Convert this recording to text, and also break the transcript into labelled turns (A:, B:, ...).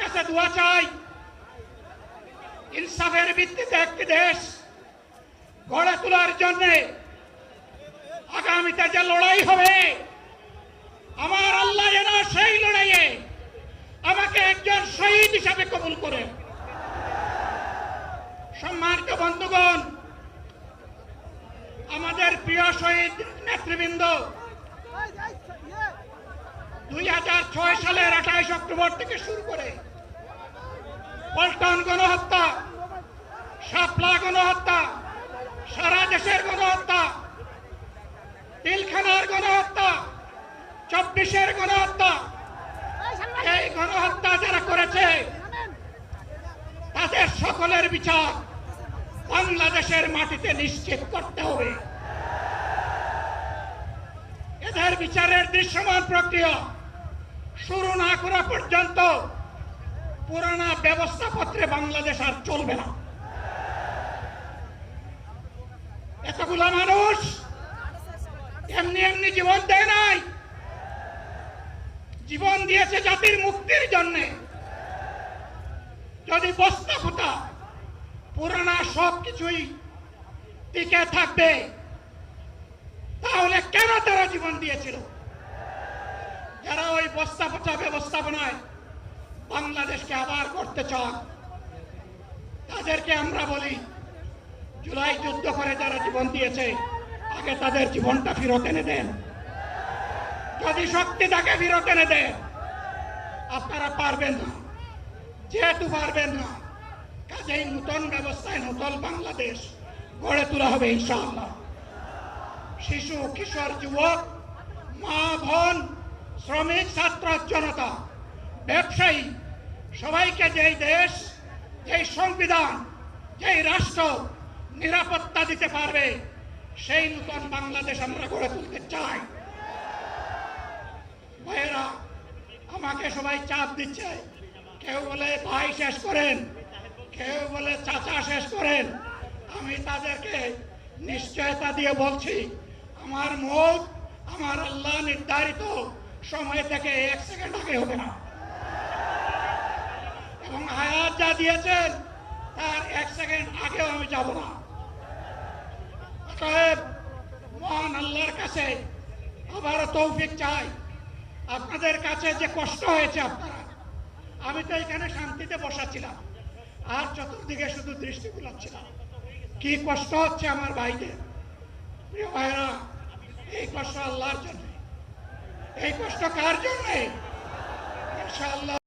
A: কাছে দোয়া চাই, ইনসাফের ভিত্তিতে একটি দেশ গড়ে তোলার জন্য আগামীতে যে লড়াই হবে, আমার আল্লাহ যেন সেই লড়াইয়ে আমাকে একজন শহীদ হিসাবে কবুল করে। সম্মানিত বন্ধুগণ, আমাদের প্রিয় শহীদ নেতৃবৃন্দ 2006 সালের 28 অক্টোবর থেকে শুরু করে পল্টন গণহত্যা, শাপলা গণহত্যা, সারা দেশের গণহত্যা, পিলখানার গণহত্যা, 24-এর গণহত্যা, এই গণহত্যা যারা করেছে তাদের সকলের বিচার বাংলাদেশের মাটিতে নিশ্চিত করতে হবে। এদের বিচারের দৃশ্যমান প্রক্রিয়া শুরু না করা পর্যন্ত পুরানা ব্যবস্থাপত্রে বাংলাদেশ আর চলবে না। এতগুলো মানুষ এমনি এমনি জীবন দেয় নাই, জীবন দিয়েছে জাতির মুক্তির জন্য। যদি বস্তা ফুটা পুরানা সবকিছুই টিকে থাকবে, তাহলে কেন তারা জীবন দিয়েছিল? যারা ওই বস্তা ফুটা ব্যবস্থাপনায় বাংলাদেশকে আবার করতে চান, তাদেরকে আমরা বলি, জুলাই যুদ্ধ করে যারা জীবন দিয়েছে আগে তাদের জীবনটা ফেরত এনে দেন। যদি শক্তি তাকে ফেরত এনে দেন, আপনারা পারবেন না। যেহেতু পারবেন না, কাজেই নতুন ব্যবস্থায় নতুন বাংলাদেশ গড়ে তোলা হবে ইনশাআল্লাহ। শিশু, কিশোর, যুবক, মা, বোন, শ্রমিক, ছাত্র, জনতা, ব্যবসায়ী, সবাইকে যেই দেশ, যেই সংবিধান, যেই রাষ্ট্র নিরাপত্তা দিতে পারবে, সেই নতুন বাংলাদেশ আমরা গড়ে তুলতে চাই। ভাইয়েরা, আমাকে সবাই চাপ দিচ্ছে, কেউ বলে ভাই শেষ করেন, কেউ বলে চাচা শেষ করেন। আমি তাদেরকে নিশ্চয়তা দিয়ে বলছি, আমার মুখ আমার আল্লাহ নির্ধারিত সময় থেকে 1 সেকেন্ড আগে হবে না, এবং হায়াত যা দিয়েছেন তার 1 সেকেন্ড আগেও আমি যাব না। অতএব মহান আল্লাহর কাছে আবারও তৌফিক চাই। আপনাদের কাছে যে কষ্ট হয়েছে আপনারা, আমি তো এখানে শান্তিতে বসাছিলাম, আর চতুর্দিকে শুধু দৃষ্টি বুলাচ্ছিলাম। কি কষ্ট হচ্ছে আমার ভাইদের। প্রিয় ভাইরা, এই কষ্ট আল্লাহর জন্য। এই কষ্ট কার জন্য? ইনশাআল্লাহ